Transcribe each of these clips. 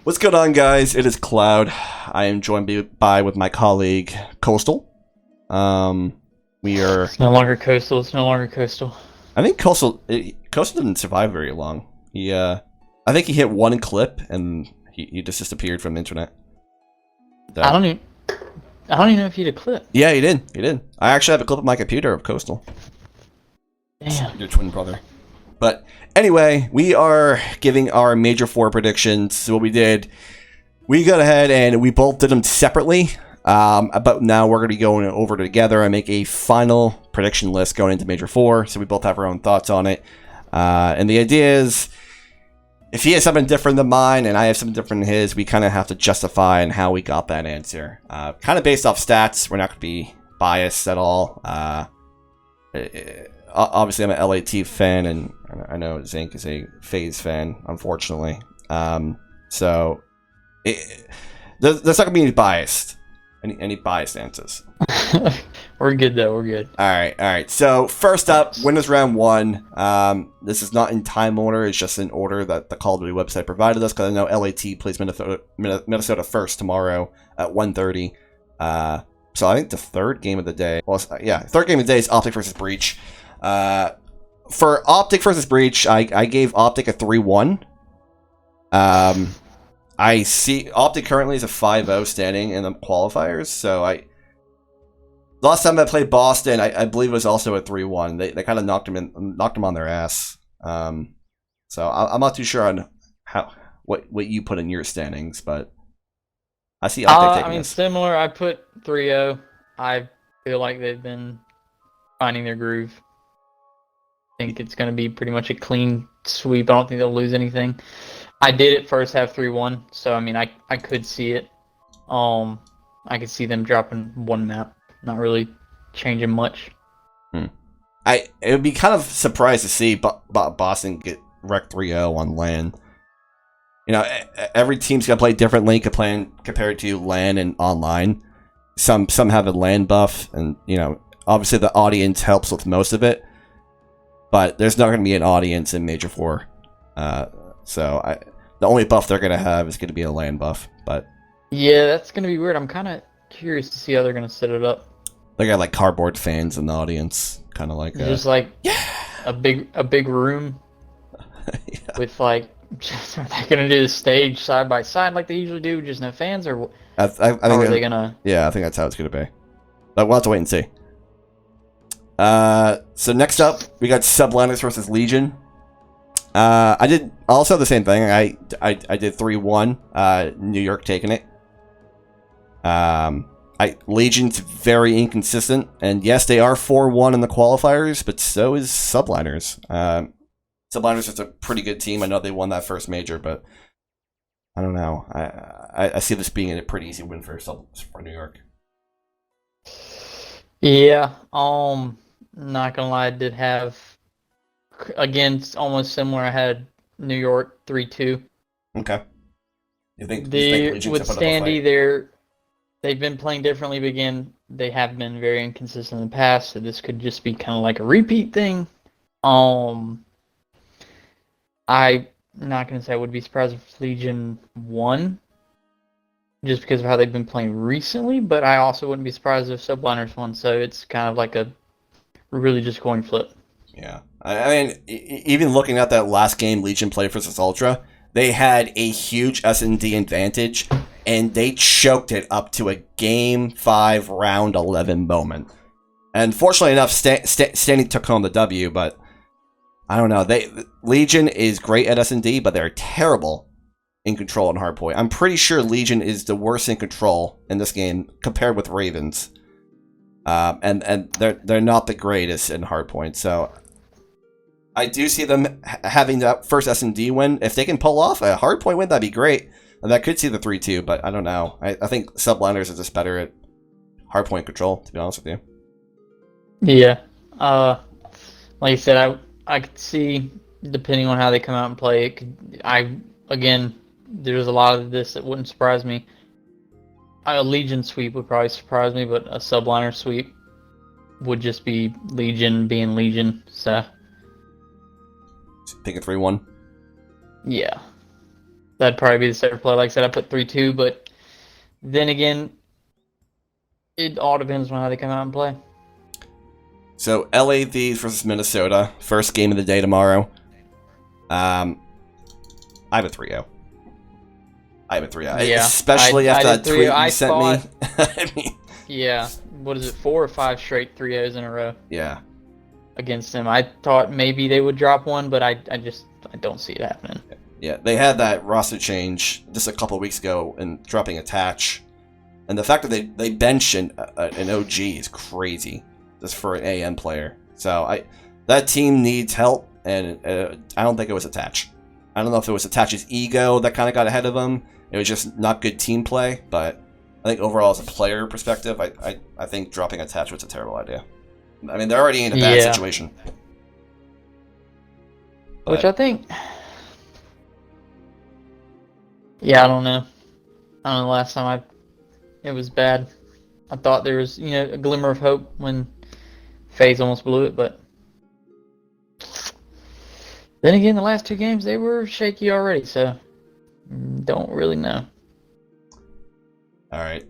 What's going on, guys? It is Cloud. I am joined with my colleague Coastal. We are. It's no longer coastal. It's no longer coastal. I think Coastal didn't survive very long. I think he hit one clip and he just disappeared from the internet. So, I don't even know if you had a clip. yeah, he did. He did. I actually have a clip of my computer of Coastal. Damn. Your twin brother. But anyway, we are giving our Major 4 predictions. So what we did, we got ahead and we both did them separately. But now we're going to be going over together and make a final prediction list going into Major 4. So we both have our own thoughts on it. And the idea is, if he has something different than mine and I have something different than his, we kind of have to justify and how we got that answer. Kind of based off stats. We're not going to be biased at all. Obviously, I'm an LAT fan, and I know Zinc is a FaZe fan, unfortunately. So there's not gonna be any biased, any biased answers. We're good though. We're good. All right. So first up, winners round 1. This is not in time order; it's just in order that the Call of Duty website provided us. Because I know LAT plays Minnesota first tomorrow at 1:30. So I think the third game of the day. Well, yeah, third game of the day is Optic versus Breach. For Optic versus Breach, I gave Optic a 3-1. I see Optic currently is a 5-0 standing in the qualifiers, so last time I played Boston, I believe it was also a 3-1. They kind of knocked them on their ass. So I'm not too sure on what you put in your standings, but I see Optic taking this. Similar. I put 3-0. I feel like they've been finding their groove. I think it's going to be pretty much a clean sweep. I don't think they'll lose anything. I did it first half 3-1, so I mean I could see it. I could see them dropping one map, not really changing much. It would be kind of surprised to see Boston get wrecked 3-0 on LAN. You know, every team's gonna play differently compared to LAN and online. Some have a LAN buff, and you know, obviously the audience helps with most of it. But there's not going to be an audience in Major 4. So the only buff they're going to have is going to be a LAN buff. But yeah, that's going to be weird. I'm kind of curious to see how they're going to set it up. They got like cardboard fans in the audience, kind of like just like a big room yeah. with like. Just, are they going to do the stage side by side like they usually do, just no fans, or I think are they going to? Yeah, I think that's how it's going to be. But we'll have to wait and see. So next up, we got Subliners versus Legion. I did also the same thing. I did 3-1. New York taking it. Legion's very inconsistent, and yes, they are 4-1 in the qualifiers, but so is Subliners. Subliners is a pretty good team. I know they won that first major, but I don't know. I see this being a pretty easy win for New York. Yeah, not gonna lie, I did have, again, almost similar. I had New York 3-2. Okay. You think with Standy, they've been playing differently, but again, they have been very inconsistent in the past, so this could just be kind of like a repeat thing. I'm not gonna say I would be surprised if Legion won, just because of how they've been playing recently, but I also wouldn't be surprised if Subliners won, so it's kind of like a really just coin flip. Yeah. I mean, even looking at that last game Legion played versus Ultra, they had a huge S&D advantage, and they choked it up to a Game 5, Round 11 moment. And fortunately enough, Standing took home the W, but I don't know. Legion is great at S&D, but they're terrible in control and hardpoint. I'm pretty sure Legion is the worst in control in this game compared with Ravens. And they're not the greatest in hardpoint. So I do see them having that first S&D win. If they can pull off a hardpoint win, that'd be great. And that could see the 3-2, but I don't know. I think Subliners are just better at hardpoint control, to be honest with you. Yeah. Like I said, I could see, depending on how they come out and play, there's a lot of this that wouldn't surprise me. A Legion sweep would probably surprise me, but a Subliner sweep would just be Legion being Legion. So Pick a 3-1. yeah. That'd probably be the safer play. Like I said, I put 3-2, but then again, it all depends on how they come out and play. So LA Thieves versus Minnesota, first game of the day tomorrow. I have a 3-0. I have a 3-0. Yeah, Especially after I did that tweet 3-0. you I sent me. thought, I mean, yeah, what is it, 4 or 5 straight 3-0s in a row yeah. against them. I thought maybe they would drop one, but I don't see it happening. Yeah, they had that roster change just a couple of weeks ago and dropping Attach. And the fact that they bench an OG is crazy just for an AM player. So that team needs help, and I don't think it was Attach. I don't know if it was Attach's ego that kind of got ahead of him. It was just not good team play, but I think overall as a player perspective, I think dropping Attach was a terrible idea. I mean, they're already in a bad situation. Which I think... Yeah, I don't know. Last time it was bad. I thought there was, a glimmer of hope when FaZe almost blew it, but then again, the last 2 games, they were shaky already, so don't really know. All right.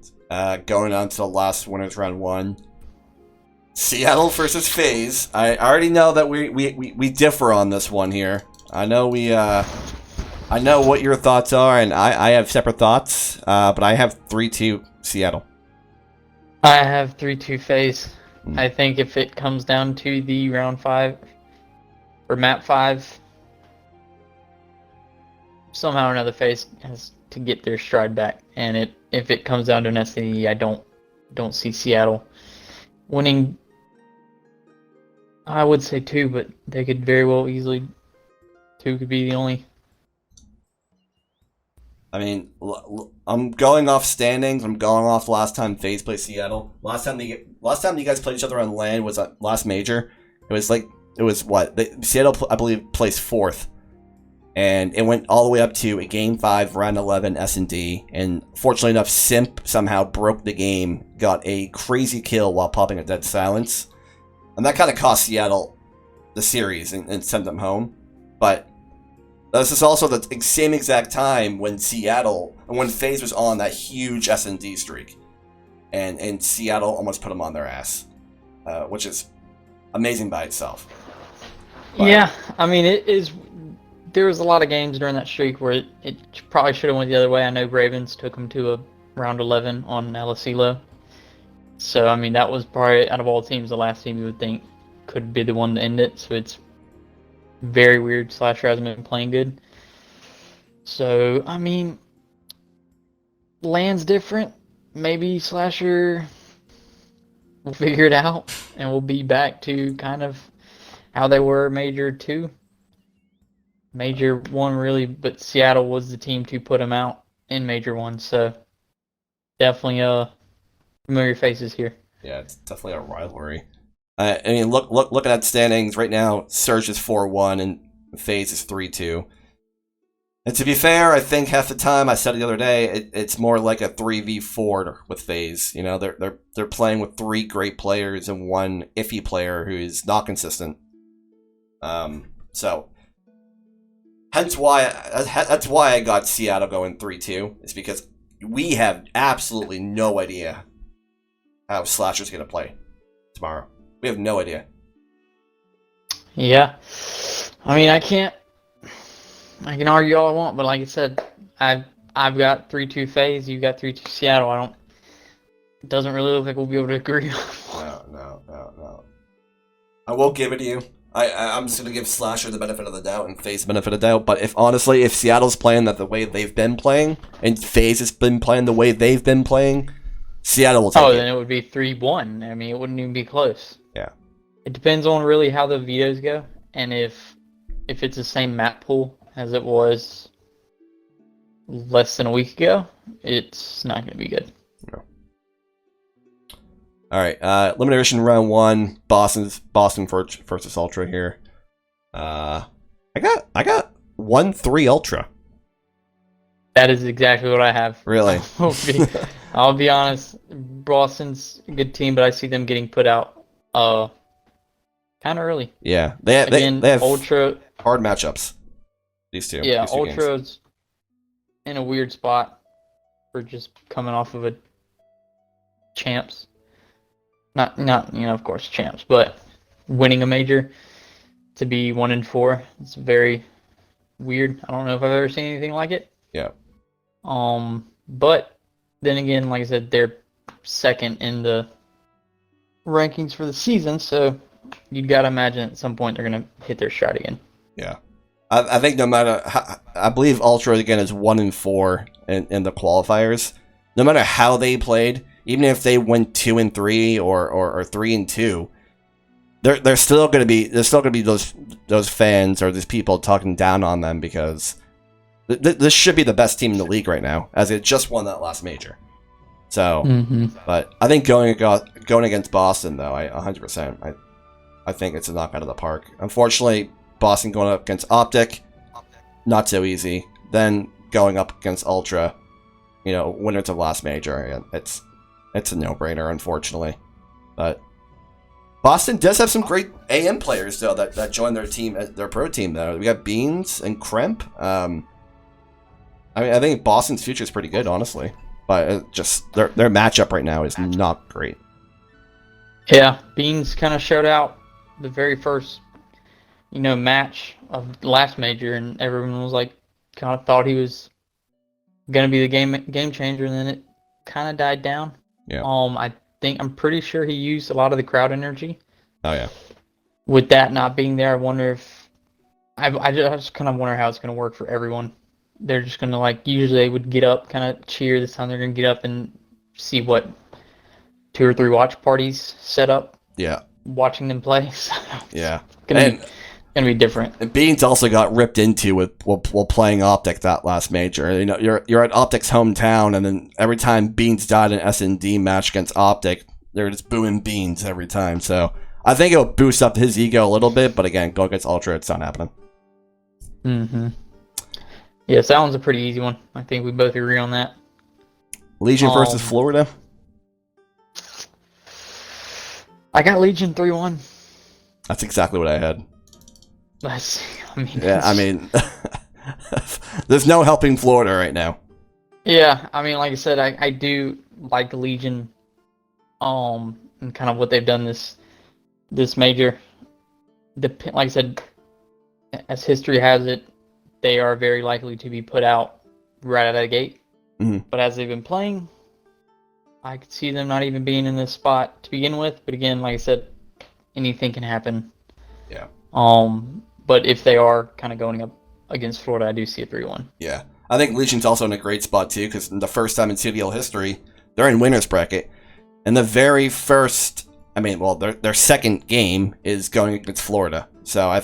Going on to the last winners round 1. Seattle versus FaZe. I already know that we differ on this one here. I know I know what your thoughts are, and I have separate thoughts, but I have 3-2 Seattle. I have 3-2 FaZe. I think if it comes down to the round 5 or map 5, somehow or another FaZe has to get their stride back, and if it comes down to an SNE, I don't see Seattle winning. I would say 2, but they could very well easily 2 could be the only. I mean, I'm going off standings. I'm going off last time FaZe played Seattle. Last time you guys played each other on LAN was at last major. It was what? Seattle, I believe, placed 4th. And it went all the way up to a Game 5, Round 11 S&D. And fortunately enough, Simp somehow broke the game, got a crazy kill while popping a dead silence. And that kind of cost Seattle the series and sent them home. But this is also the same exact time when FaZe was on that huge S&D streak. And Seattle almost put them on their ass. Which is amazing by itself. But, yeah, I mean, there was a lot of games during that streak where it probably should have went the other way. I know Ravens took them to a round 11 on LSELO. So, I mean, that was probably, out of all teams, the last team you would think could be the one to end it. So it's very weird. Slasher hasn't been playing good. So, I mean, LAN's different. Maybe Slasher will figure it out and we'll be back to kind of how they were Major 2. Major 1 really, but Seattle was the team to put them out in Major 1. So, definitely familiar faces here. Yeah, it's definitely a rivalry. I mean, looking at standings right now, Surge is 4-1 and FaZe is 3-2. And to be fair, I think half the time I said it the other day, it's more like a 3v4 with FaZe. You know, they're playing with 3 great players and 1 iffy player who is not consistent. So that's why I got Seattle going 3-2. It's because we have absolutely no idea how Slasher's gonna play tomorrow. We have no idea. Yeah, I mean, I can argue all I want, but like I said, I've got 3-2 FaZe, you got 3-2 Seattle. It doesn't really look like we'll be able to agree. No. I will give it to you. I'm just gonna give Slasher the benefit of the doubt and FaZe the benefit of the doubt. But if Seattle's playing the way they've been playing, and FaZe has been playing the way they've been playing, Seattle will take it. Then it would be 3-1. I mean, it wouldn't even be close. Yeah. It depends on really how the vetoes go, and if it's the same map pool as it was less than a week ago, it's not going to be good. No. All right, Elimination round 1, Boston versus Ultra here. I got 1-3 Ultra. That is exactly what I have. Really? I'll be honest. Boston's a good team, but I see them getting put out kind of early. Yeah, they have Ultra hard matchups. These two. Yeah, these two Ultra's games. in a weird spot for just coming off of a champs. Not of course champs, but winning a major to be 1-4. It's very weird. I don't know if I've ever seen anything like it. Yeah. But then again, like I said, they're second in the rankings for the season, so you'd gotta imagine at some point they're gonna hit their stride again. Yeah. I think no matter how, I believe Ultra again is 1-4 in the qualifiers. No matter how they played, even if they went 2-3 or 3-2, there's still gonna be those fans or these people talking down on them because this should be the best team in the league right now, as it just won that last major. So, but I think going against Boston though, 100%, I think it's a knock out of the park. Unfortunately, Boston going up against Optic, not so easy. Then going up against Ultra, winners of last major, it's a no-brainer, unfortunately. But Boston does have some great AM players though that joined their team, their pro team though. We got Beans and Kremp. I think Boston's future is pretty good, honestly. But it just their matchup right now is not great. Yeah, Beans kind of showed out the very first, match of the last major, and everyone was like, kind of thought he was gonna be the game changer, and then it kind of died down. Yeah. I'm pretty sure he used a lot of the crowd energy. Oh yeah. With that not being there, I wonder if I just kind of wonder how it's gonna work for everyone. They're just gonna usually they would get up, kind of cheer. This time they're gonna get up and see what 2 or 3 watch parties set up. Yeah. Watching them play. Yeah. Gonna be different. And Beans also got ripped into while playing Optic that last major. You're at Optic's hometown, and then every time Beans died in an S&D match against Optic, they're just booing Beans every time. So I think it'll boost up his ego a little bit, but again, go against Ultra, it's not happening. Yes, that one's a pretty easy one. I think we both agree on that. Legion versus Florida. I got Legion 3-1. That's exactly what I had. I mean, there's no helping Florida right now. Yeah, I mean, like I said, I do like the Legion, and kind of what they've done this major. Like I said, as history has it, they are very likely to be put out right out of the gate. But as they've been playing, I could see them not even being in this spot to begin with. But again, like I said, anything can happen. Yeah. But if they are kind of going up against Florida, I do see a 3-1. Yeah. I think Legion's also in a great spot too, because the first time in CDL history, they're in winner's bracket. And the very first, their second game is going against Florida. So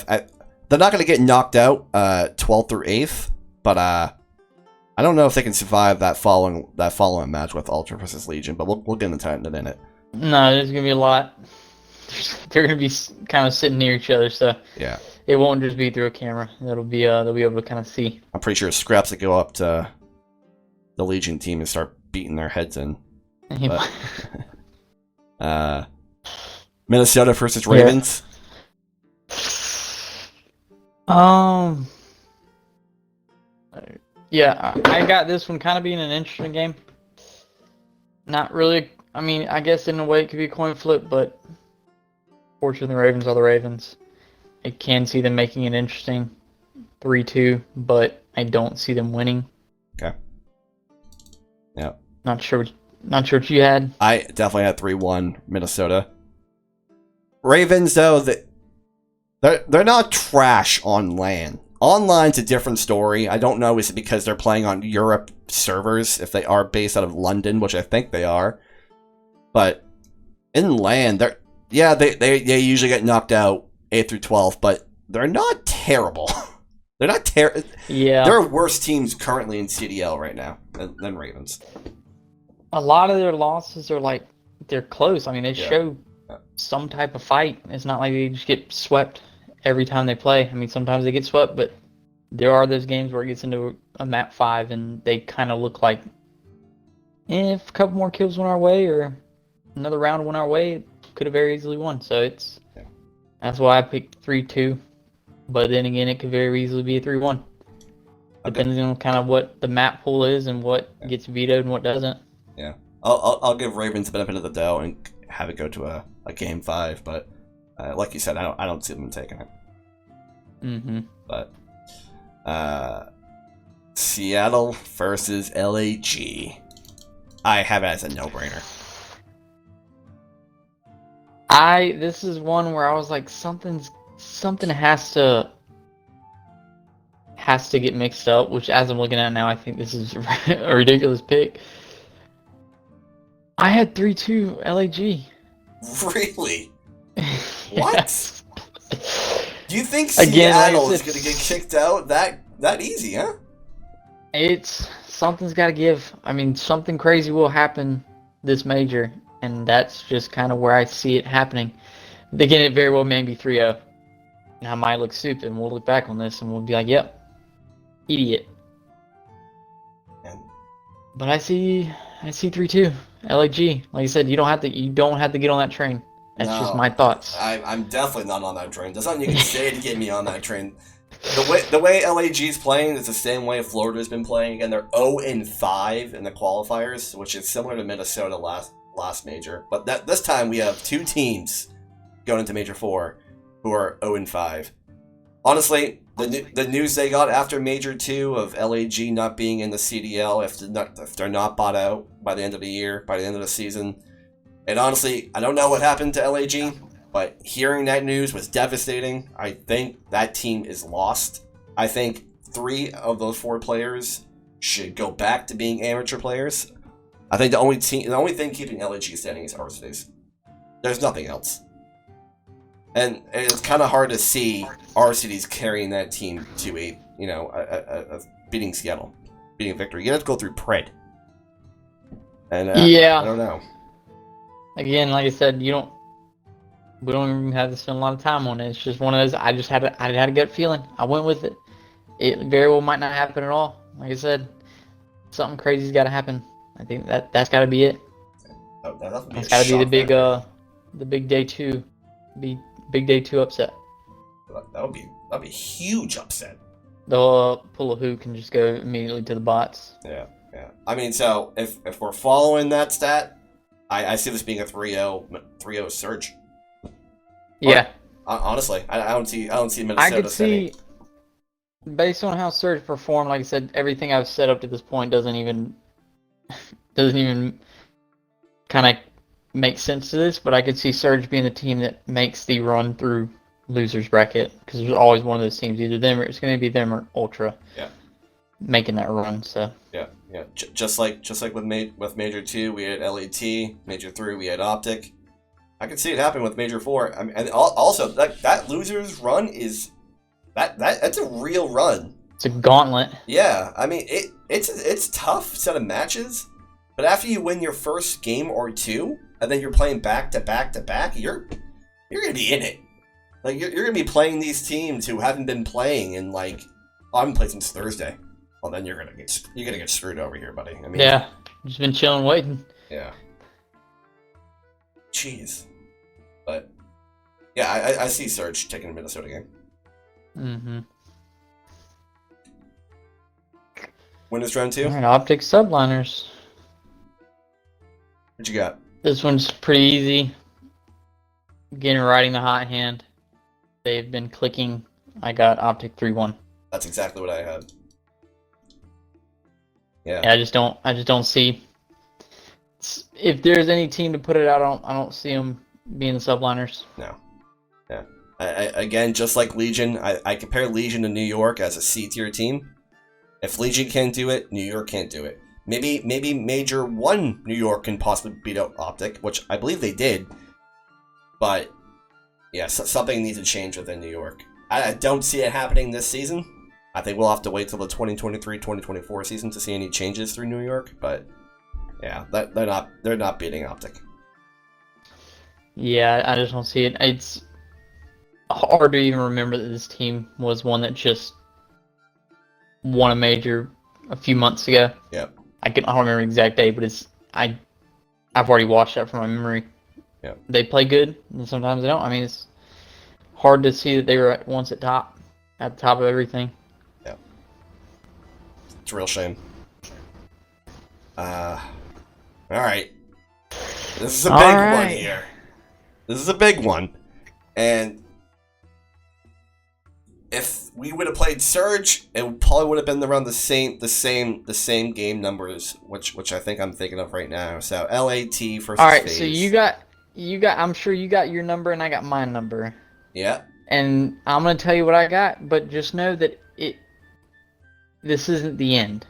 they're not going to get knocked out 12th through 8th, but I don't know if they can survive that following match with Ultra versus Legion, but we'll get into that in a minute. No, there's going to be a lot. They're going to be kind of sitting near each other, so yeah, it won't just be through a camera. They'll be able to kind of see. I'm pretty sure Scraps that go up to the Legion team and start beating their heads in. But, Minnesota versus Ravens. Yeah, I got this one kind of being an interesting game. Not really. I guess in a way it could be a coin flip, but fortunately the Ravens are the Ravens. I can see them making it interesting, 3-2, but I don't see them winning. Okay. Yeah. Not sure what you had. I definitely had 3-1 Minnesota. Ravens though, they're not trash on LAN. Online's a different story. I don't know, is it because they're playing on Europe servers, if they are based out of London, which I think they are. But in LAN, they usually get knocked out 8th through 12th, but they're not terrible. They're not terrible. Yeah. There are worse teams currently in CDL right now than Ravens. A lot of their losses are they're close. They show some type of fight. It's not like they just get swept every time they play. Sometimes they get swept, but there are those games where it gets into a map 5 and they kind of look like, if a couple more kills went our way or another round went our way, it could have very easily won. So that's why I picked 3-2. But then again, it could very easily be a 3-1. depending on kind of what the map pool is and what gets vetoed and what doesn't. Yeah, I'll give Ravens the benefit of the doubt and have it go to a game 5, but like you said, I don't see them taking it. Mm-hmm. But Seattle versus LAG, I have it as a no-brainer. This is one where I was like, something has to get mixed up, which as I'm looking at now, I think this is a ridiculous pick. I had 3-2 LAG. Really? Yes. What? Do you think Again, Seattle is going to get kicked out that easy, huh? Something's got to give. I mean, something crazy will happen this major, and that's just kind of where I see it happening. Again, it very well may be 3-0. And I might look stupid, and we'll look back on this, and we'll be like, yep, idiot. And But I see 3-2 LAG. Like I said, you don't have to get on that train. That's just my thoughts. I'm definitely not on that train. There's nothing you can say to get me on that train. The way LAG's playing is the same way Florida's been playing. Again, they're 0-5 in the qualifiers, which is similar to Minnesota last major. But this time we have 2 teams going into Major 4 who are 0-5. Honestly, the news they got after Major 2 of LAG not being in the CDL if they're not bought out by the end of the year, by the end of the season. And honestly, I don't know what happened to LAG, but hearing that news was devastating. I think that team is lost. I think 3 of those 4 players should go back to being amateur players. I think the only thing keeping LAG standing is RCDs. There's nothing else. And it's kind of hard to see RCDs carrying that team to a beating Seattle, beating a victory. You have to go through Pred. And yeah, I don't know. Again, like I said, we don't even have to spend a lot of time on it. It's just one of those. I had a gut feeling. I went with it. It very well might not happen at all. Like I said, something crazy's got to happen. I think that's got to be it. Oh, that's got to be the big day 2, big day 2 upset. That would be a huge upset. They'll pull a hook and just go immediately to the bots. Yeah. I mean, so if we're following that stat, I see this being a 3-0 surge. Yeah. Honestly, I don't see Minnesota. I could see, based on how Surge performed, like I said, everything I've said up to this point doesn't even kind of make sense to this. But I could see Surge being the team that makes the run through losers bracket, because there's always one of those teams, either them or it's going to be them or Ultra. Yeah. Making that run. So. Yeah. Just like with Major 2, we had LAT. Major 3, we had Optic. I can see it happen with Major 4. I mean, and also that losers run is that's a real run. It's a gauntlet. Yeah, I mean it's tough set of matches, but after you win your first game or 2, and then you're playing back to back to back, you're gonna be in it. Like you're gonna be playing these teams who haven't been playing in I haven't played since Thursday. Well, then you're gonna get screwed over here, buddy. I mean, yeah, just been chilling, waiting. Yeah. Jeez. But yeah, I see Surge taking a Minnesota game. Mm-hmm. Winners round 2. Right, Optic subliners. What you got? This one's pretty easy. Again, riding the hot hand. They've been clicking. I got Optic 3-1. That's exactly what I had. Yeah. I just don't see. If there's any team to put it out, I don't see them being the subliners. No. Yeah. Again, just like Legion, I compare Legion to New York as a C-tier team. If Legion can't do it, New York can't do it. Maybe Major 1 New York can possibly beat out Optic, which I believe they did. But yeah, something needs to change within New York. I don't see it happening this season. I think we'll have to wait till the 2023-2024 season to see any changes through New York. But yeah, they're not beating Optic. Yeah, I just don't see it. It's hard to even remember that this team was one that just won a major a few months ago. Yeah. I don't remember the exact day, but I've already watched that from my memory. Yeah. They play good, and sometimes they don't. I mean, it's hard to see that they were once at the top of everything. Yeah. It's a real shame. All right. This is a big one here. This is a big one. And if we would have played Surge, it probably would have been around the same game numbers, which I think I'm thinking of right now. So LAT versus All right, FaZe. so you got. I'm sure you got your number, and I got my number. Yeah. And I'm gonna tell you what I got, but just know that this isn't the end.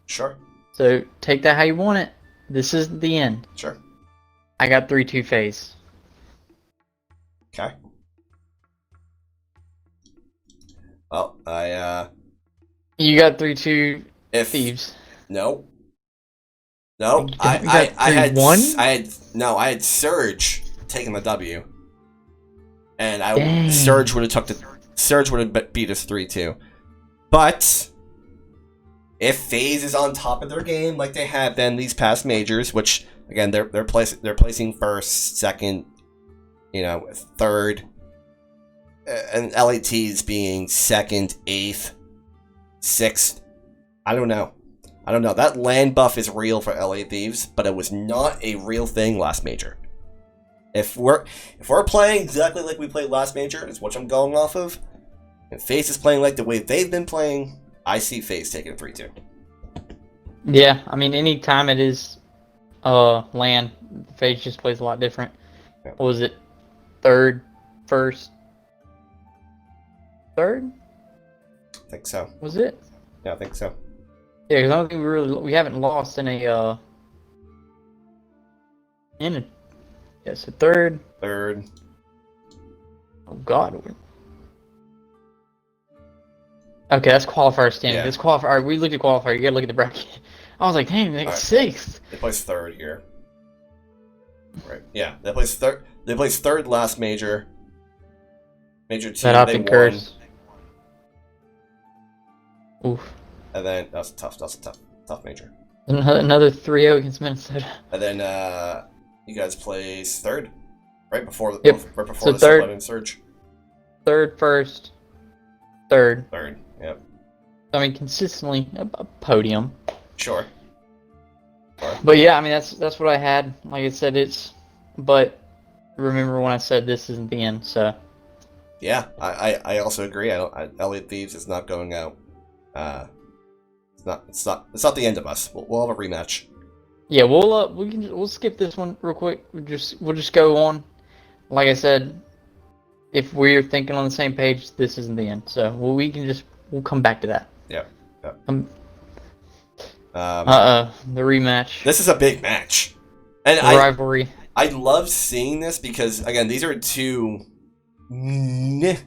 Sure. So take that how you want it. This isn't the end. Sure. I got 3-2 FaZe. Okay. Well, You got 3-2 if Thieves. No. You got I had 3-1? I had Surge taking the W. And Dang. Surge would have beat us 3-2. But if FaZe is on top of their game like they have been these past majors, which again they're placing first, second, third, and LATs being second, eighth, sixth. I don't know. That land buff is real for LA Thieves, but it was not a real thing last major. If we're playing exactly like we played last major, is what I'm going off of, and FaZe is playing like the way they've been playing, I see FaZe taking 3-2. Yeah, I mean, anytime it is land, FaZe just plays a lot different. Yeah. What was it? Third, first, third? I think so. Was it? Yeah, I think so. Yeah, because I don't think we haven't lost in a so third. Third. Oh God. Okay, that's qualifier standing. Yeah. That's qualifier. All right, we looked at qualifier. You gotta look at the bracket. I was like, dang, they got sixth. They placed third here. Right. Yeah, they placed third. They placed third last major. Major 2, That they optic won. curse. Oof. And then that's a tough major. Another 3-0 against Minnesota. And then you guys placed third, right before Yep. right before So the third- split in Surge. Third, first, third. Third. Yep. I mean, consistently a podium. Sure. But yeah, I mean that's what I had. Like I said, but remember when I said this isn't the end, so Yeah, I also agree. Elliot Thieves is not going out. It's not the end of us. We'll have a rematch. yeah, we'll skip this one real quick. We'll just go on. Like I said, if we're thinking on the same page, this isn't the end. So we'll come back to that. Yeah. The rematch. This is a big match, and rivalry. I love seeing this because again, these are two newer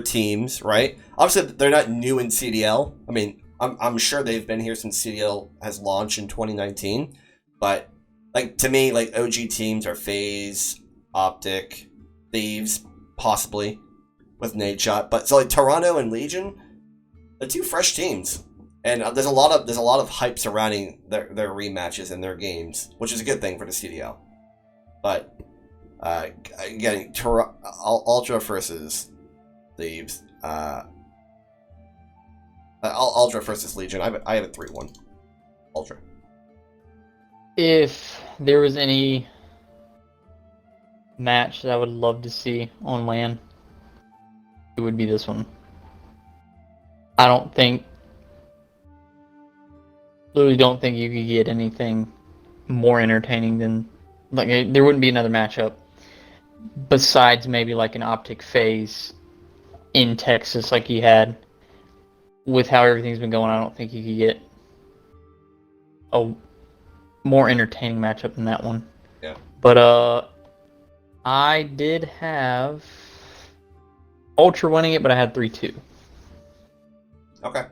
teams, right? Obviously, they're not new in CDL. I mean, I'm sure they've been here since CDL has launched in 2019. But like to me, like OG teams are FaZe, Optic, Thieves, possibly with Nade Shot. But so like Toronto and Legion, they're two fresh teams, and there's a lot of hype surrounding their rematches and their games, which is a good thing for the CDL. But again, Ultra versus Thieves. Ultra versus Legion. I have a 3-1. Ultra. If there was any match that I would love to see on LAN, it would be this one. I literally don't think you could get anything more entertaining than there wouldn't be another matchup besides maybe like an Optic FaZe in Texas like you had. With how everything's been going, I don't think you could get a more entertaining matchup than that one. Yeah. But I did have Ultra winning it, but I had 3-2. Okay.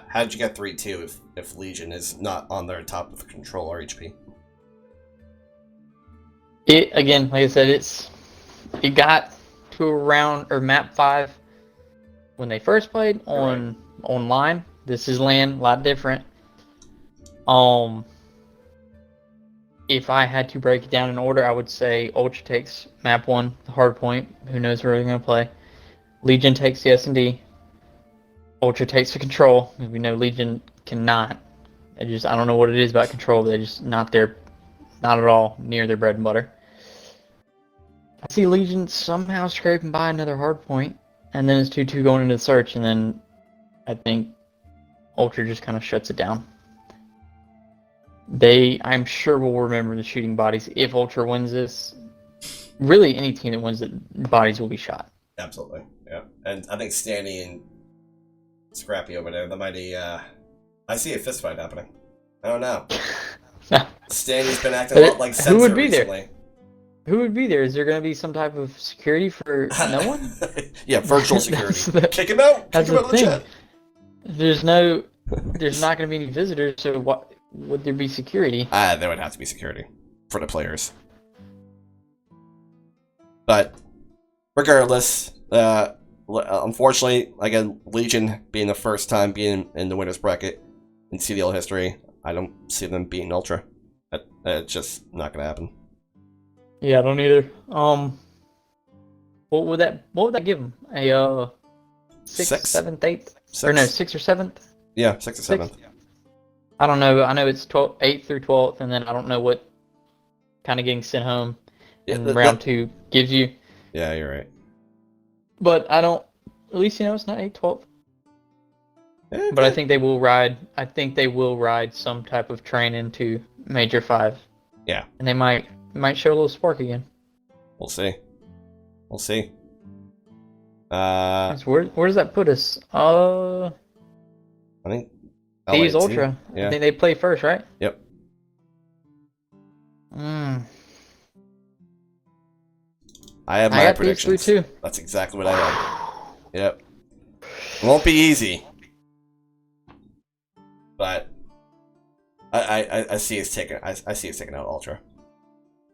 How did you get 3-2 if Legion is not on their top of the controller HP? It again, like I said, it got to around or map 5 when they first played online. This is LAN, a lot different. If I had to break it down in order, I would say Ultra takes map 1, the hard point. Who knows where they're gonna play? Legion takes the S&D. Ultra takes the control. We know Legion cannot. I don't know what it is about control, but they're just not at all near their bread and butter. I see Legion somehow scraping by another hard point, and then it's 2-2 going into the search, and then I think Ultra just kind of shuts it down. I'm sure, will remember the shooting bodies. If Ultra wins this, really any team that wins it, bodies will be shot. Absolutely, yeah. And I think Stanley and Scrappy over there, I see a fist fight happening. I don't know. Stanley's been acting a lot like Sensor who would be recently. There? Who would be there? Is there going to be some type of security for no one? Yeah, virtual security. Kick him out. Kick him out of the chat. There's not going to be any visitors, so what would there be security? There would have to be security for the players. But regardless, unfortunately, again, Legion being the first time being in the winners bracket in CDL history, I don't see them beating Ultra. It's just not going to happen. Yeah, I don't either. What would that give them? A 6th, 7th, 8th? Or no, 6th or 7th? Yeah, 6th or 7th. I don't know. I know it's 8th through 12th, and then I don't know what kind of getting sent home in round 2 gives you. Yeah, you're right. But I don't. At least it's not 8th, 12th. Okay. But I think they will ride. I think they will ride some type of train into Major 5. Yeah. And they might show a little spark again. We'll see. Where does that put us? I think These Ultra. Yeah. I think they play first, right? Yep. I have my got predictions. these 3 too. That's exactly what I have. Yep. It won't be easy. But I see us taking out Ultra.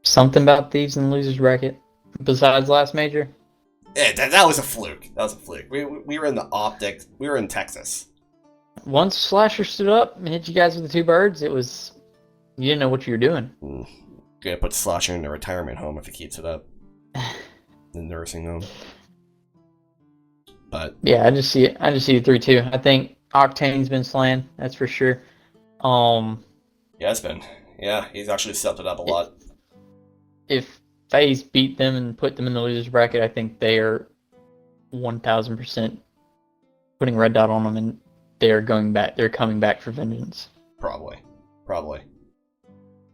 Something about thieves in the losers bracket besides last major. Yeah, that was a fluke. We were in the optic. We were in Texas. Once Slasher stood up and hit you guys with the 2 birds, you didn't know what you were doing. Gonna put Slasher in a retirement home if he keeps it up. The nursing home. But yeah, I just see it. I just see the 3-2. I think Octane's been slaying. That's for sure. Yeah, it's been. Yeah, he's actually stepped it up a lot. If FaZe beat them and put them in the losers bracket, I think they are 1,000% putting red dot on them, and they're going back. They're coming back for vengeance. Probably.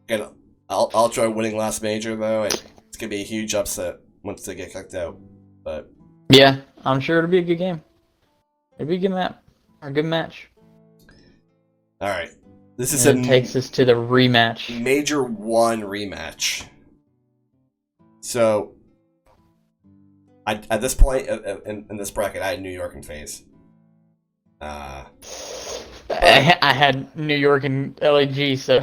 Again, Ultra winning last major though, it's gonna be a huge upset once they get kicked out. But yeah, I'm sure it'll be a good game. It'll be a good map or a good match. All right, this is takes us to the rematch. Major 1 rematch. So, at this point in this bracket, I had New York and FaZe. I had New York and LAG, so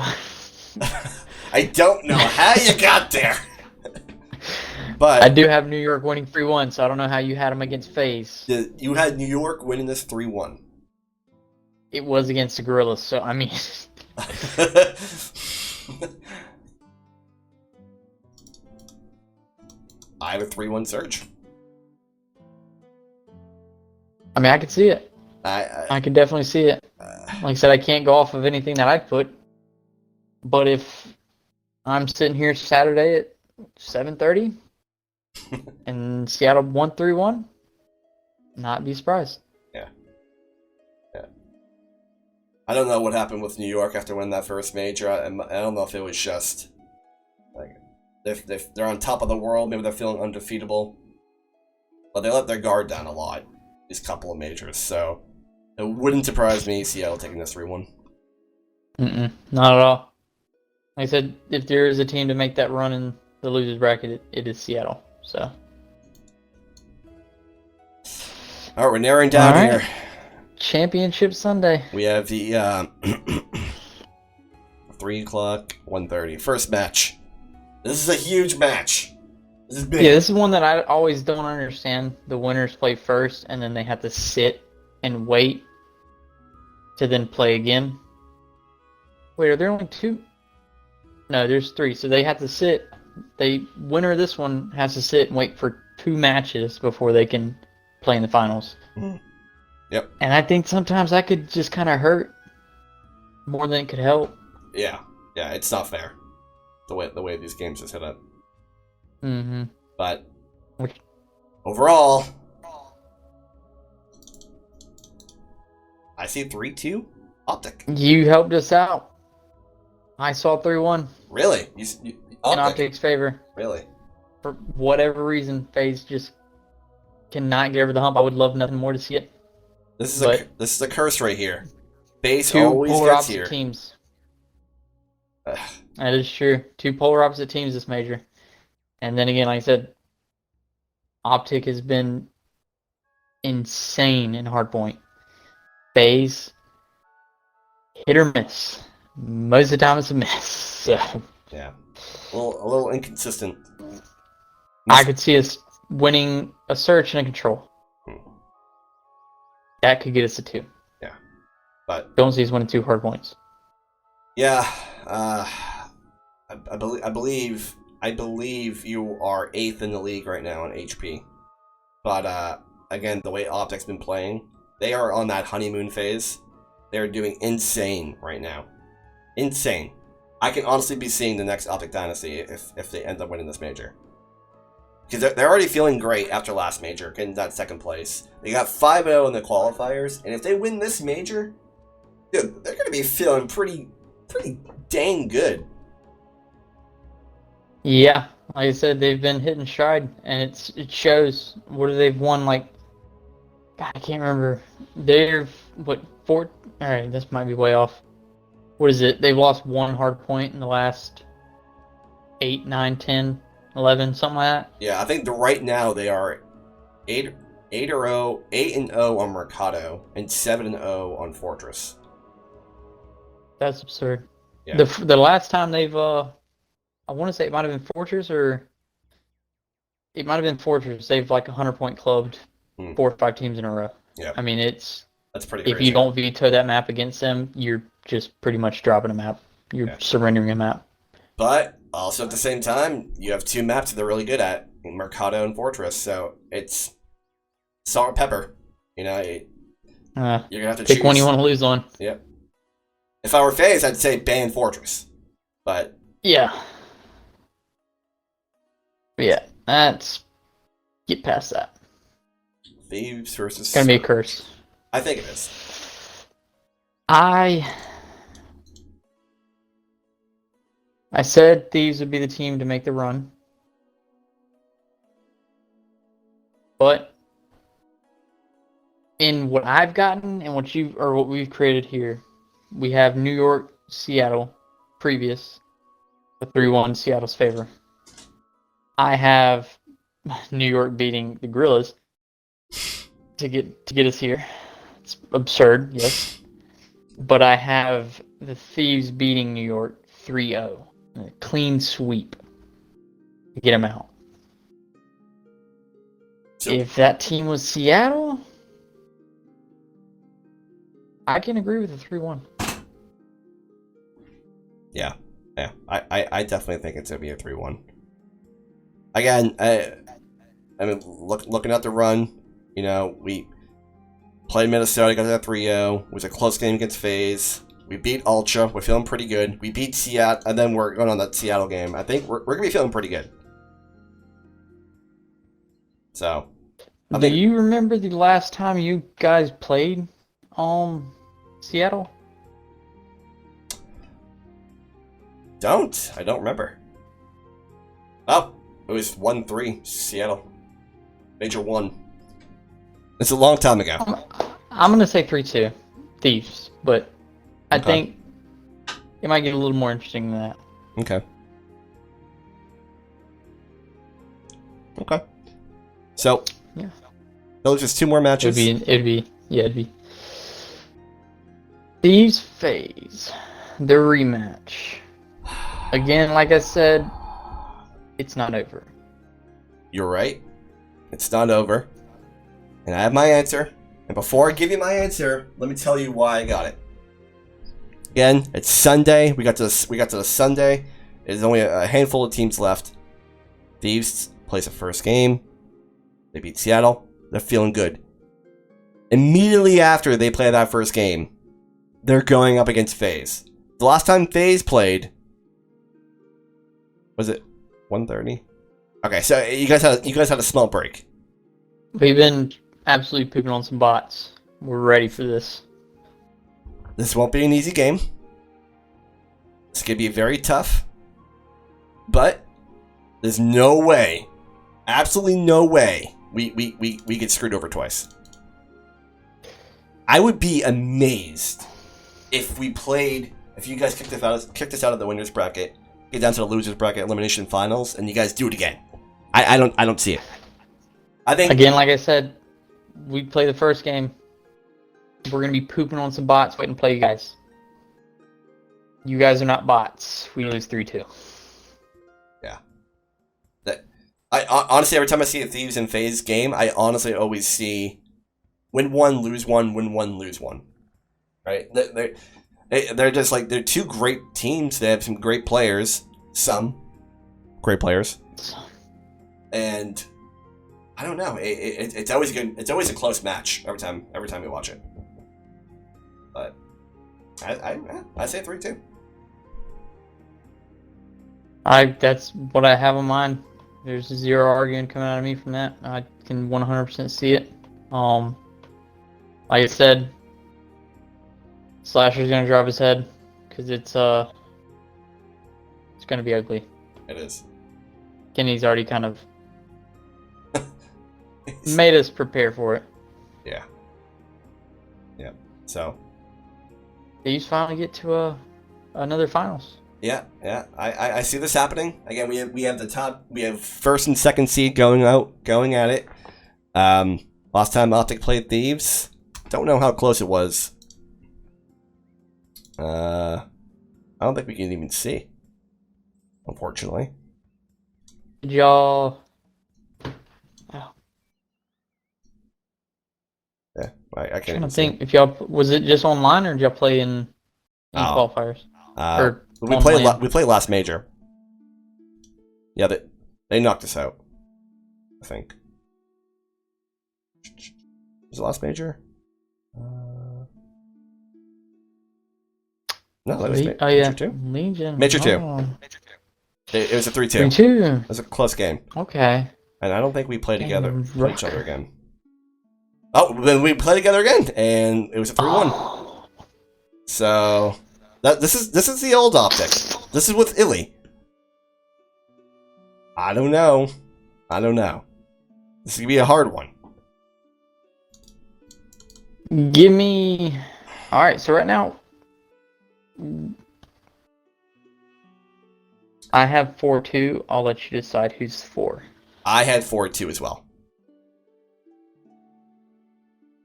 I don't know how you got there, but I do have New York winning 3-1, so I don't know how you had them against FaZe. You had New York winning this 3-1. It was against the Gorillas, so I mean. I have a 3-1 surge. I mean, I could see it. I can definitely see it. Like I said, I can't go off of anything that I put. But if I'm sitting here Saturday at 7:30 and Seattle won 3-1, not be surprised. Yeah. I don't know what happened with New York after winning that first major. I don't know if it was just like if they're on top of the world, maybe they're feeling undefeatable. But they let their guard down a lot these couple of majors, so it wouldn't surprise me Seattle taking this 3-1. Not at all. Like I said, if there is a team to make that run in the losers bracket, it is Seattle. So. All right, we're narrowing down here. Championship Sunday. We have the 3 o'clock, 1:30. First match. This is a huge match. This is big. Yeah, this is one that I always don't understand. The winners play first, and then they have to sit and wait to then play again. Wait, are there only 2? No, there's 3. So they have to sit. The winner of this one has to sit and wait for 2 matches before they can play in the finals. Yep. And I think sometimes that could just kind of hurt more than it could help. Yeah. Yeah, it's not fair. The way these games are set up. Mm-hmm. But overall, I see 3-2 Optic. You helped us out. I saw 3-1. Really? In Optic's favor. Really? For whatever reason, FaZe just cannot get over the hump. I would love nothing more to see it. This is a curse right here. FaZe two always polar gets opposite here. teams. That is true. Two polar opposite teams this major. And then again, like I said, Optic has been insane in hardpoint. FaZe, hit or miss. Most of the time it's a miss. So Yeah. A little inconsistent. I could see us winning a search and a control. That could get us to 2. Yeah. But don't see us winning 2 hard points. Yeah. I believe you are 8th in the league right now in HP. But again, the way Optic's been playing, they are on that honeymoon phase. They're doing insane right now. Insane. I can honestly be seeing the next Optic Dynasty if they end up winning this major. Because they're already feeling great after last major, getting that 2nd place. They got 5-0 in the qualifiers, and if they win this major, dude, they're going to be feeling pretty dang good. Yeah, like I said, they've been hitting stride, and it shows. What they've won, like, God, I can't remember. They're, 4? Alright, this might be way off. What is it? They've lost 1 hard point in the last 8, 9, 10, 11, something like that. Yeah, I think right now they are 8-0 on Mercado, and 7-0 on Fortress. That's absurd. Yeah. The last time they've, I want to say it might have been Fortress, or it might have been Fortress. They've like 100-point clubbed 4 or 5 teams in a row. Yeah. I mean, that's pretty crazy. If you don't veto that map against them, you're just pretty much dropping a map. You're surrendering a map. But also at the same time, you have 2 maps that they're really good at, Mercado and Fortress. So it's salt or pepper. You know, you're gonna have to pick choose one you want to lose on. Yep. If I were FaZe, I'd say ban Fortress. But yeah, that's get past that. Thieves versus. It's gonna be a curse. I think it is. I said Thieves would be the team to make the run, but in what I've gotten and what we've created here, we have New York, Seattle, previous, the 3-1 Seattle's favor. I have New York beating the Gorillas to get us here. It's absurd, yes. But I have the Thieves beating New York 3-0. A clean sweep to get them out. So, if that team was Seattle, I can agree with the 3-1. Yeah. I definitely think it's going to be a 3-1. Again, I mean, looking at the run, you know, we played Minnesota, got that 3-0. It was a close game against FaZe. We beat Ultra. We're feeling pretty good. We beat Seattle, and then we're going on that Seattle game. I think we're going to be feeling pretty good. So, do you remember the last time you guys played Seattle? I don't remember. Oh, it was 1-3 Seattle. Major 1. It's a long time ago. I'm going to say 3-2 Thieves, but I think it might get a little more interesting than that. Okay. So, those are just 2 more matches. It'd be Thieves FaZe, the rematch. Again, like I said, it's not over. You're right. It's not over. And I have my answer. And before I give you my answer, let me tell you why I got it. Again, it's Sunday. We got to the Sunday. There's only a handful of teams left. Thieves plays the first game. They beat Seattle. They're feeling good. Immediately after they play that first game, they're going up against FaZe. The last time FaZe played, was it 1:30? Okay, so you guys had a small break. We've been absolutely pooping on some bots. We're ready for this. This won't be an easy game. It's gonna be very tough. But there's no way, absolutely no way, we get screwed over twice. I would be amazed if you guys kicked us out of the winners bracket, get down to the losers bracket, elimination finals, and you guys do it again. I don't see it. I think again, like I said, we play the first game. We're gonna be pooping on some bots waiting to play you guys. You guys are not bots. We lose 3-2. Yeah. I honestly, every time I see a Thieves and FaZe game, I honestly always see win one, lose one, win one, lose one. Right? They're just like, they're two great teams. They have some great players. Some great players. And I don't know. It's always good. It's always a close match every time we watch it. But I say 3-2. That's what I have in mind. There's zero arguing coming out of me from that. I can 100% see it. Like I said, Slasher's gonna drop his head because it's gonna be ugly. It is. Kenny's already kind of made us prepare for it. Yeah. Yeah. So. These finally get to another finals. Yeah. I see this happening. Again, we have first and second seed going at it. Last time Optic played Thieves, don't know how close it was. I don't think we can even see, unfortunately. Did y'all? Oh. Yeah, I can't. I think if y'all was it just online or did y'all play in qualifiers? We played last major. Yeah, they knocked us out. I think. Was it last major? No, that was major 2. Legion. Major 2. Oh. It was a 3-2. 3-2. It was a close game. Okay. And I don't think we played together, played each other again. Oh, then we played together again, and it was a 3-1. So this is the old Optic. This is with Illy. I don't know. This is gonna be a hard one. Give me. All right. So right now, I have 4-2. I'll let you decide who's 4. I had 4-2 as well.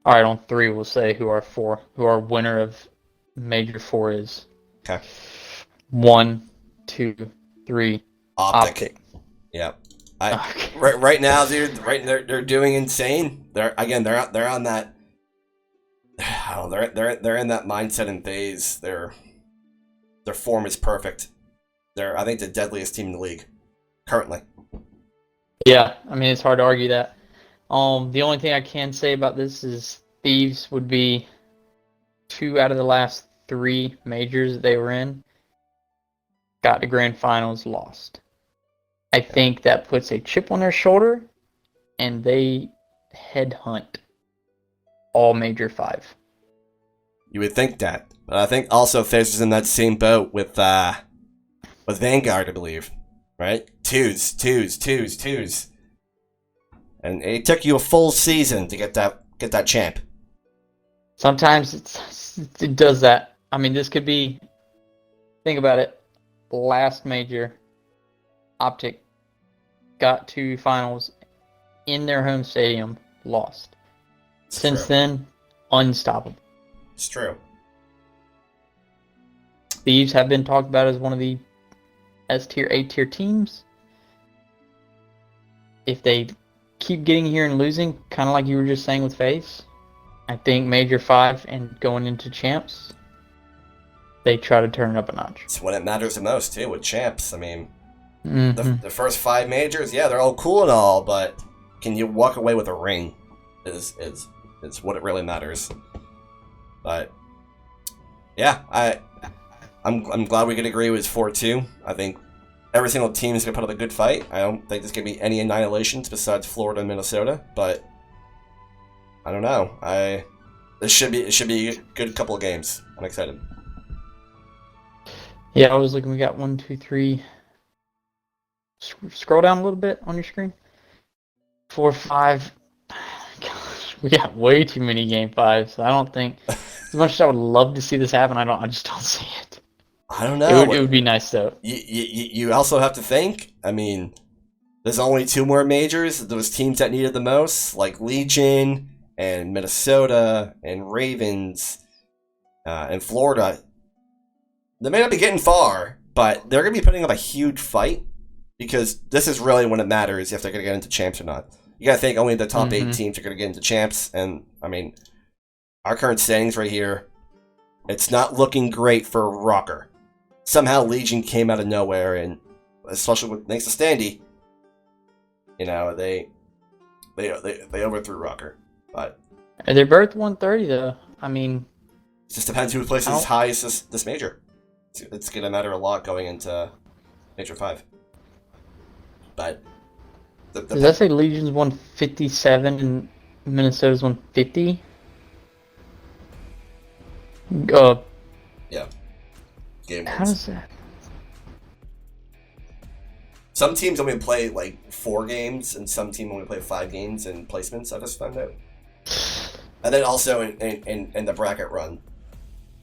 All right, on 3, we'll say who our winner of Major 4 is. Okay. 1, 2, 3. Optic. Yep. Right now, dude. They're doing insane. They're on that. Oh, they're in that mindset and phase. Their form is perfect. They're, I think, the deadliest team in the league currently. Yeah, I mean, it's hard to argue that. The only thing I can say about this is Thieves would be 2 out of the last 3 majors that they were in. Got to grand finals, lost. I think that puts a chip on their shoulder, and they headhunt all major 5. You would think that, but I think also FaZe is in that same boat with Vanguard, I believe, right? Twos. And it took you a full season to get that champ. Sometimes it does that. I mean, this could be. Think about it. Last major, Optic got to finals in their home stadium, lost. Since then, unstoppable. It's true. Thieves have been talked about as one of the S tier, A tier teams. If they keep getting here and losing, kind of like you were just saying with FaZe, I think Major 5 and going into champs, they try to turn it up a notch. It's when it matters the most, too, with champs. I mean, mm-hmm. the first 5 majors, yeah, they're all cool and all, but can you walk away with a ring? Is It's what it really matters. But yeah, I'm glad we can agree with 4-2. I think every single team is gonna put up a good fight. I don't think there's gonna be any annihilations besides Florida and Minnesota, but I don't know. It should be a good couple of games. I'm excited. Yeah, I was looking. We got 1, 2, 3. Scroll down a little bit on your screen. 4, 5. Gosh, we got way too many game 5s. I don't think, as much as I would love to see this happen, I just don't see it. I don't know. It would be nice though. You also have to think. I mean, there's only 2 more majors. Those teams that need it the most, like Legion and Minnesota and Ravens and Florida. They may not be getting far, but they're going to be putting up a huge fight because this is really when it matters if they're going to get into champs or not. You got to think only the top 8 teams are going to get into champs, and I mean, our current standings right here, it's not looking great for Rocker. Somehow Legion came out of nowhere, and especially with thanks to Standy, you know, they overthrew Rocker. But they're both 130 though. I mean, it just depends who places as high as this major. It's going to matter a lot going into Major 5. But does that say Legion's 157 and Minnesota's 150? Yeah. Game how wins. does that? Some teams only play like 4 games, and some teams only play 5 games in placements. I just found out. And then also in the bracket run,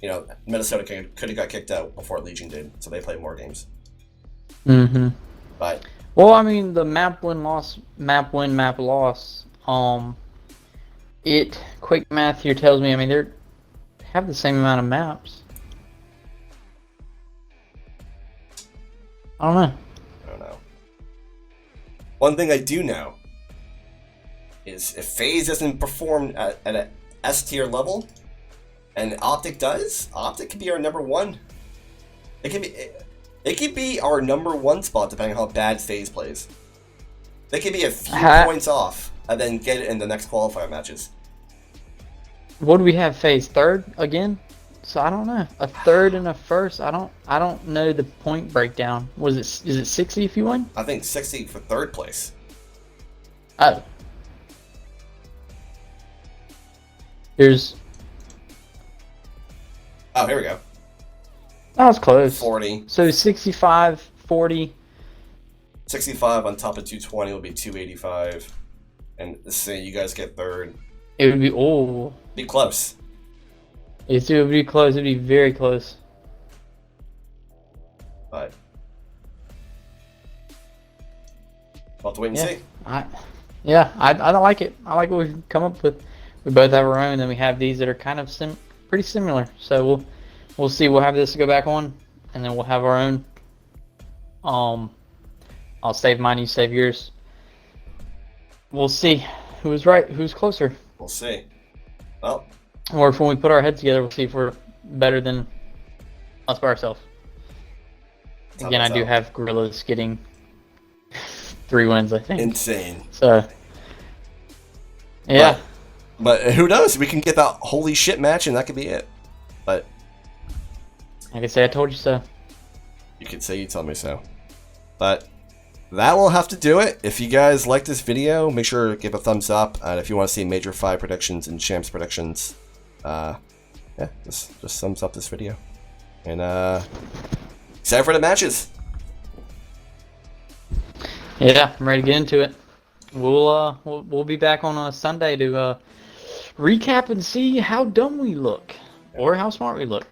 you know, Minnesota could have got kicked out before Legion did, so they played more games. Mm-hmm. But well, I mean, the map win map loss. Quick math here tells me. I mean, they have the same amount of maps. I don't know. One thing I do know is if FaZe doesn't perform at an S tier level, and Optic does, Optic could be our number 1. It could be our number 1 spot depending on how bad FaZe plays. They could be a few points off and then get it in the next qualifier matches. What do we have? FaZe 3rd again? So I don't know. A 3rd and a 1st. I don't know the point breakdown. Is it 60 if you win? I think 60 for 3rd place. Oh. Here's. Oh, here we go. That was close. 40. So 65, 40. 65 on top of 220 will be 285. And say you guys get 3rd. It would be Be close. It would be close. It would be very close. But we'll have to wait and see. I don't like it. I like what we've come up with. We both have our own, and we have these that are kind of pretty similar. So we'll see. We'll have this to go back on, and then we'll have our own. I'll save mine. You save yours. We'll see who's right, who's closer. We'll see. Well, or if when we put our heads together, we'll see if we're better than us by ourselves. Again, I do have Gorillas getting 3 wins, I think. Insane. So, yeah. But who knows? We can get that holy shit match, and that could be it. But like I say, I told you so. You could say you told me so. But that will have to do it. If you guys like this video, make sure to give a thumbs up. And if you want to see Major 5 predictions and Champs predictions, yeah, just thumbs up this video. And excited for the matches. Yeah, I'm ready to get into it. We'll be back on a Sunday to recap and see how dumb we look, or how smart we look.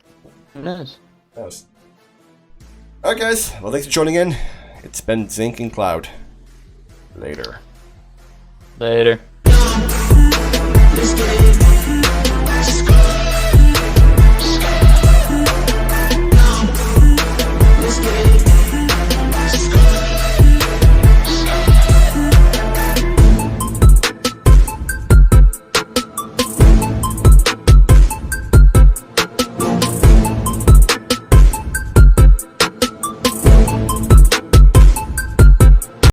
Who knows? Alright guys, well thanks for joining in. It's been Zinc and Cloud. Later. Later.